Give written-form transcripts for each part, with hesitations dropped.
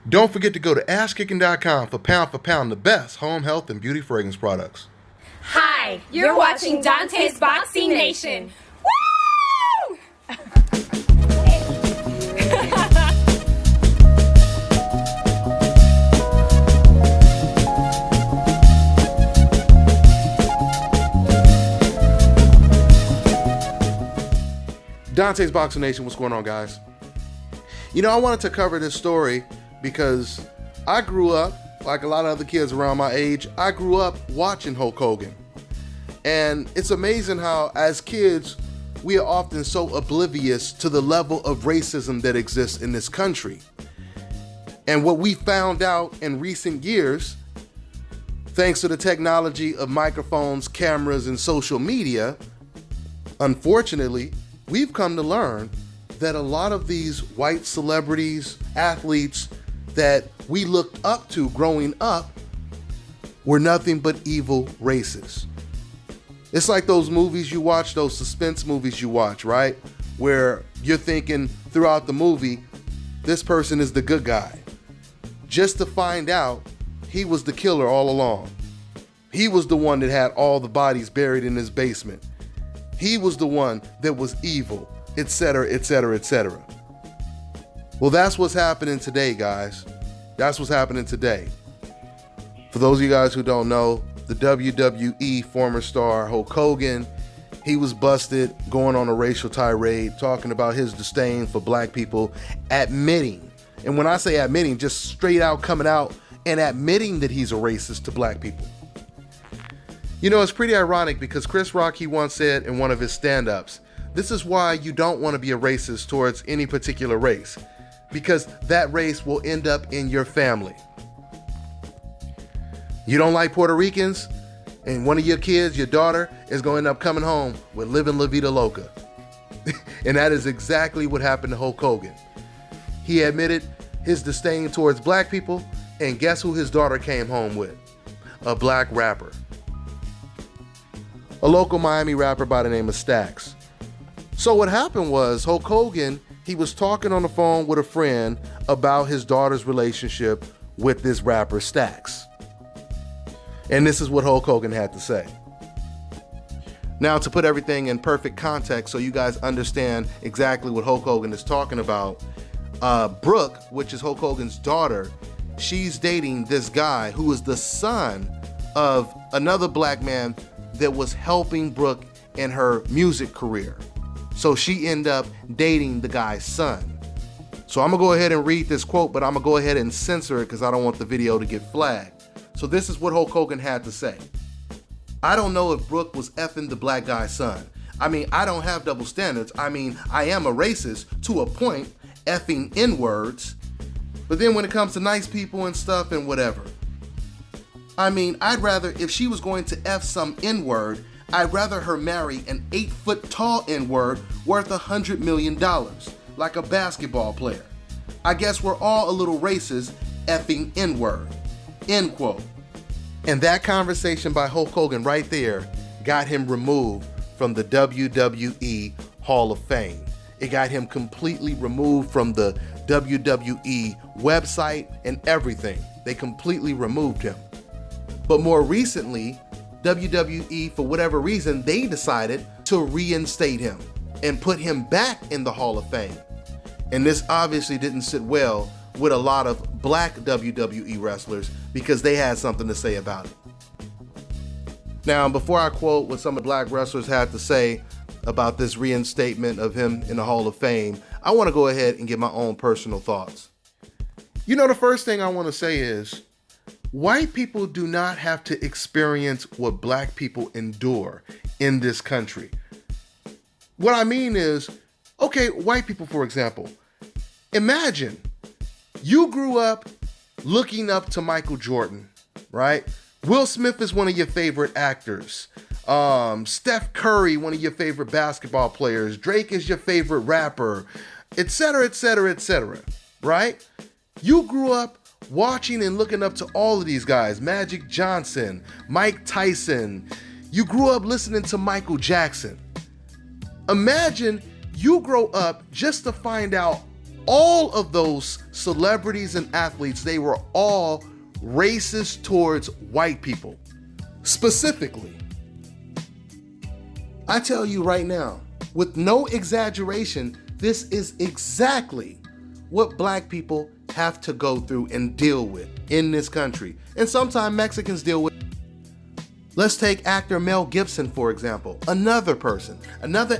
Don't forget to go to asskicking.com for pound the best home health and beauty fragrance products. Hi, you're watching Dante's Boxing Nation. Woo! Dante's Boxing Nation, what's going on, guys? You know, I wanted to cover this story because I grew up, like a lot of other kids around my age, I grew up watching Hulk Hogan. And it's amazing how, as kids, we are often so oblivious to the level of racism that exists in this country. And what we found out in recent years, thanks to the technology of microphones, cameras, and social media, unfortunately, we've come to learn that a lot of these white celebrities, athletes that we looked up to growing up were nothing but evil racists. It's like those movies you watch, those suspense movies you watch, right? Where you're thinking throughout the movie, this person is the good guy. Just to find out he was the killer all along. He was the one that had all the bodies buried in his basement. He was the one that was evil, etc., etc., etc. Well, that's what's happening today, guys. That's what's happening today. For those of you guys who don't know, the WWE former star Hulk Hogan, he was busted going on a racial tirade, talking about his disdain for black people, admitting, and when I say admitting, just straight out coming out and admitting that he's a racist to black people. You know, it's pretty ironic because Chris Rock, he once said in one of his stand-ups, this is why you don't want to be a racist towards any particular race, because that race will end up in your family. You don't like Puerto Ricans, and one of your kids, your daughter, is going to end up coming home with living La Vida Loca. And that is exactly what happened to Hulk Hogan. He admitted his disdain towards black people, and guess who his daughter came home with? A black rapper. A local Miami rapper by the name of Stax. So what happened was Hulk Hogan, he was talking on the phone with a friend about his daughter's relationship with this rapper Stax. And this is what Hulk Hogan had to say. Now, to put everything in perfect context so you guys understand exactly what Hulk Hogan is talking about, Brooke, which is Hulk Hogan's daughter, she's dating this guy who is the son of another black man that was helping Brooke in her music career. So she ended up dating the guy's son. So I'm gonna go ahead and read this quote, but I'm gonna go ahead and censor it because I don't want the video to get flagged. So this is what Hulk Hogan had to say. I don't know if Brooke was effing the black guy's son. I mean, I don't have double standards. I mean, I am a racist to a point, effing N-words. But then when it comes to nice people and stuff and whatever, I mean, I'd rather, if she was going to F some N-word, I'd rather her marry an 8-foot tall N-word worth $100 million, like a basketball player. I guess we're all a little racist, effing N-word. End quote. And that conversation by Hulk Hogan right there got him removed from the WWE Hall of Fame. It got him completely removed from the WWE website and everything. They completely removed him. But more recently, WWE, for whatever reason, they decided to reinstate him and put him back in the Hall of Fame. And this obviously didn't sit well with a lot of black WWE wrestlers because they had something to say about it. Now, before I quote what some of the black wrestlers had to say about this reinstatement of him in the Hall of Fame, I want to go ahead and give my own personal thoughts. You know, the first thing I want to say is, white people do not have to experience what black people endure in this country. What I mean is, okay, white people, for example, imagine you grew up looking up to Michael Jordan, right? Will Smith is one of your favorite actors. Steph Curry, one of your favorite basketball players. Drake is your favorite rapper, etc., etc., etc., right? You grew up watching and looking up to all of these guys, Magic Johnson, Mike Tyson. You grew up listening to Michael Jackson. Imagine you grow up just to find out All of those celebrities and athletes, they were all racist towards white people. Specifically, I tell you right now, with no exaggeration, this is exactly what black people have to go through and deal with in this country. And sometimes Mexicans deal with. Let's take actor Mel Gibson, for example. Another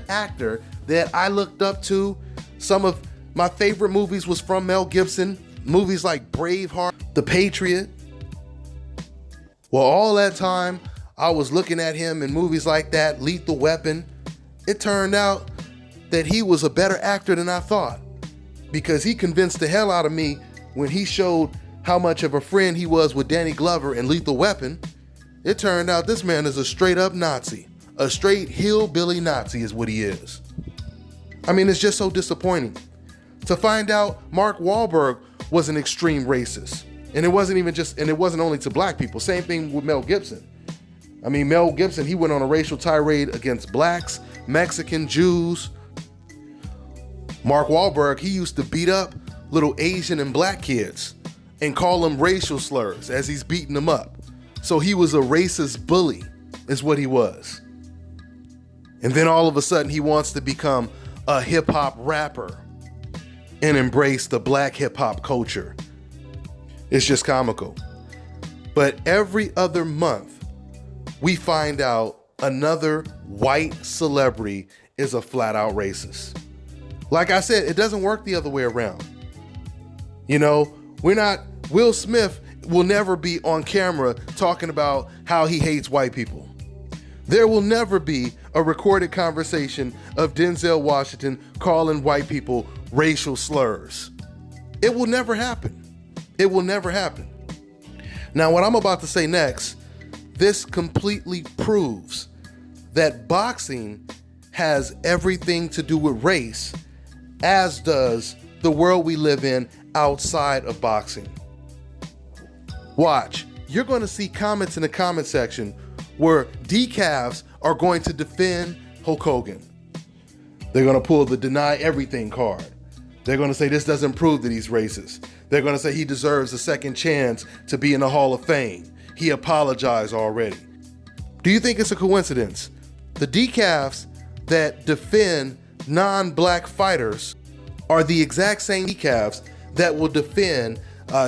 actor that I looked up to. Some of my favorite movies was from Mel Gibson. Movies like Braveheart, The Patriot. Well, all that time, I was looking at him in movies like that, Lethal Weapon. It turned out that he was a better actor than I thought, because he convinced the hell out of me when he showed how much of a friend he was with Danny Glover in Lethal Weapon. It turned out this man is a straight up Nazi. A straight hillbilly Nazi is what he is. I mean, it's just so disappointing to find out Mark Wahlberg was an extreme racist. And it wasn't only to black people. Same thing with Mel Gibson. I mean, Mel Gibson, he went on a racial tirade against blacks, Mexican, Jews. Mark Wahlberg, he used to beat up little Asian and black kids and call them racial slurs as he's beating them up. So he was a racist bully, is what he was. And then all of a sudden he wants to become a hip hop rapper and embrace the black hip hop culture. It's just comical. But every other month, we find out another white celebrity is a flat out racist. Like I said, it doesn't work the other way around. You know, Will Smith will never be on camera talking about how he hates white people. There will never be a recorded conversation of Denzel Washington calling white people racial slurs. It will never happen. It will never happen. Now, what I'm about to say next, this completely proves that boxing has everything to do with race, as does the world we live in outside of boxing. Watch, you're going to see comments in the comment section where decafs are going to defend Hulk Hogan. They're going to pull the deny everything card. They're going to say this doesn't prove that he's racist. They're going to say he deserves a second chance to be in the Hall of Fame. He apologized already. Do you think it's a coincidence? The decafs that defend non-black fighters are the exact same decafs that will defend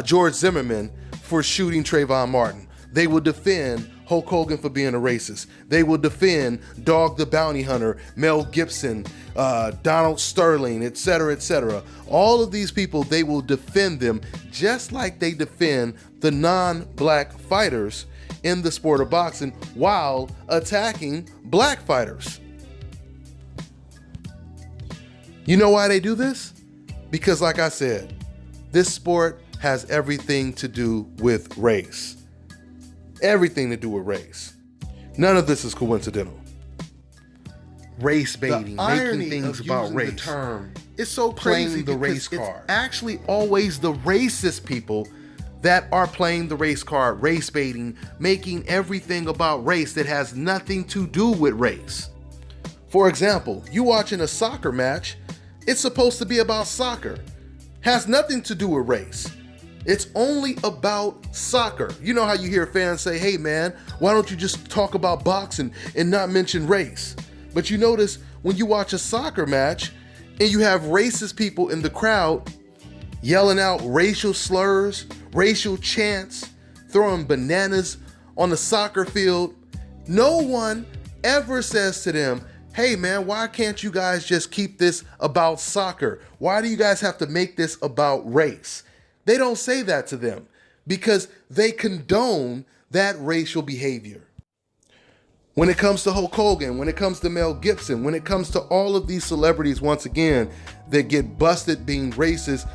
George Zimmerman for shooting Trayvon Martin. They will defend Hulk Hogan for being a racist. They will defend Dog the Bounty Hunter, Mel Gibson, Donald Sterling, etc., etc. All of these people, they will defend them just like they defend the non-black fighters in the sport of boxing while attacking black fighters. You know why they do this? Because like I said, this sport has everything to do with race. Everything to do with race. None of this is coincidental. Race baiting, making things about race. The term it's so crazy the race card. It's actually always the racist people that are playing the race card, race baiting, making everything about race that has nothing to do with race. For example, you watching a soccer match, it's supposed to be about soccer. Has nothing to do with race. It's only about soccer. You know how you hear fans say, hey man, why don't you just talk about boxing and not mention race? But you notice when you watch a soccer match and you have racist people in the crowd yelling out racial slurs, racial chants, throwing bananas on the soccer field, no one ever says to them, hey man, why can't you guys just keep this about soccer? Why do you guys have to make this about race? They don't say that to them because they condone that racial behavior. When it comes to Hulk Hogan, when it comes to Mel Gibson, when it comes to all of these celebrities, once again, that get busted being racist,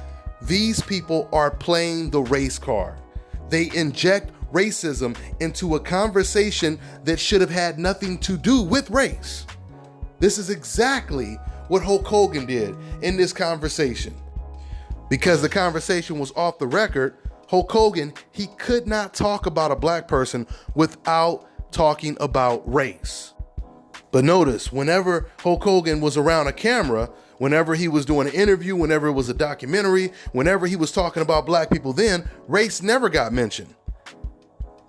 these people are playing the race card. They inject racism into a conversation that should have had nothing to do with race. This is exactly what Hulk Hogan did in this conversation. Because the conversation was off the record, Hulk Hogan, he could not talk about a black person without talking about race. But notice, whenever Hulk Hogan was around a camera, Whenever he was doing an interview, whenever it was a documentary, whenever he was talking about black people, then race never got mentioned.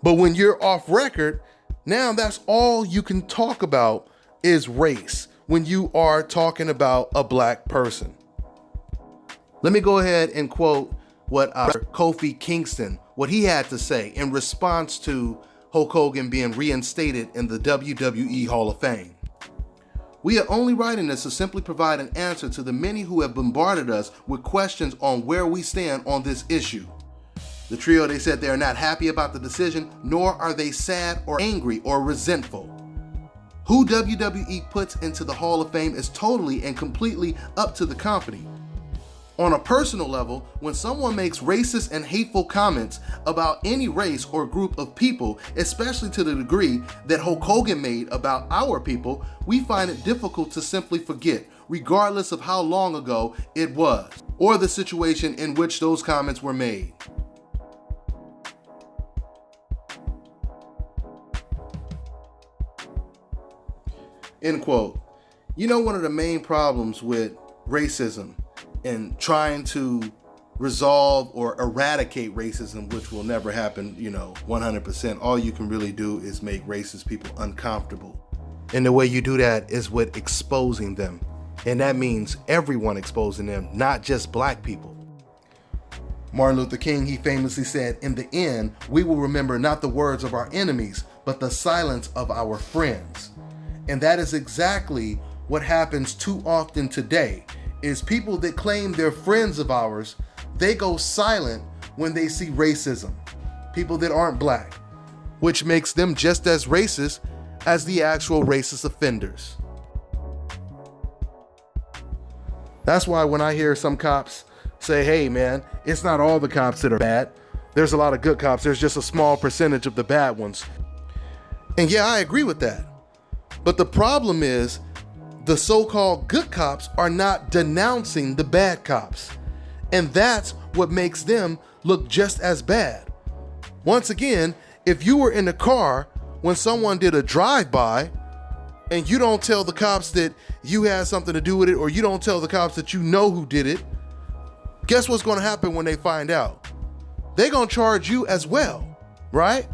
But when you're off record, now that's all you can talk about is race when you are talking about a black person. Let me go ahead and quote what Kofi Kingston, what he had to say in response to Hulk Hogan being reinstated in the WWE Hall of Fame. We are only writing this to simply provide an answer to the many who have bombarded us with questions on where we stand on this issue. The trio, they said they are not happy about the decision, nor are they sad or angry or resentful. Who WWE puts into the Hall of Fame is totally and completely up to the company. On a personal level, when someone makes racist and hateful comments about any race or group of people, especially to the degree that Hulk Hogan made about our people, we find it difficult to simply forget, regardless of how long ago it was, or the situation in which those comments were made. End quote. You know, one of the main problems with racism and trying to resolve or eradicate racism, which will never happen, 100%. All you can really do is make racist people uncomfortable. And the way you do that is with exposing them. And that means everyone exposing them, not just black people. Martin Luther King, he famously said, "In the end, we will remember not the words of our enemies, but the silence of our friends." And that is exactly what happens too often today. Is people that claim they're friends of ours, they go silent when they see racism. People that aren't black, which makes them just as racist as the actual racist offenders. That's why when I hear some cops say, "Hey man, it's not all the cops that are bad. There's a lot of good cops. There's just a small percentage of the bad ones." And yeah, I agree with that. But the problem is, the so-called good cops are not denouncing the bad cops. And that's what makes them look just as bad. Once again, if you were in the car when someone did a drive-by and you don't tell the cops that you had something to do with it, or you don't tell the cops that you know who did it, guess what's going to happen when they find out? They're going to charge you as well, right?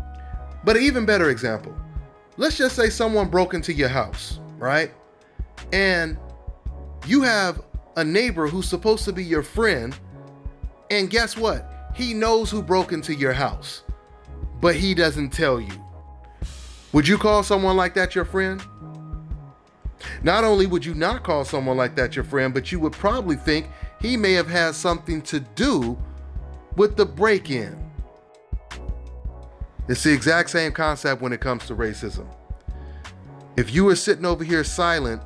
But an even better example, let's just say someone broke into your house, right? And you have a neighbor who's supposed to be your friend, and guess what? He knows who broke into your house, but he doesn't tell you. Would you call someone like that your friend? Not only would you not call someone like that your friend, but you would probably think he may have had something to do with the break-in. It's the exact same concept when it comes to racism. If you are sitting over here silent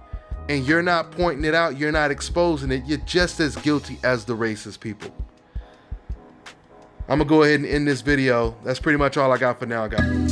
and you're not pointing it out, you're not exposing it, you're just as guilty as the racist people. I'm gonna go ahead and end this video. That's pretty much all I got for now, guys.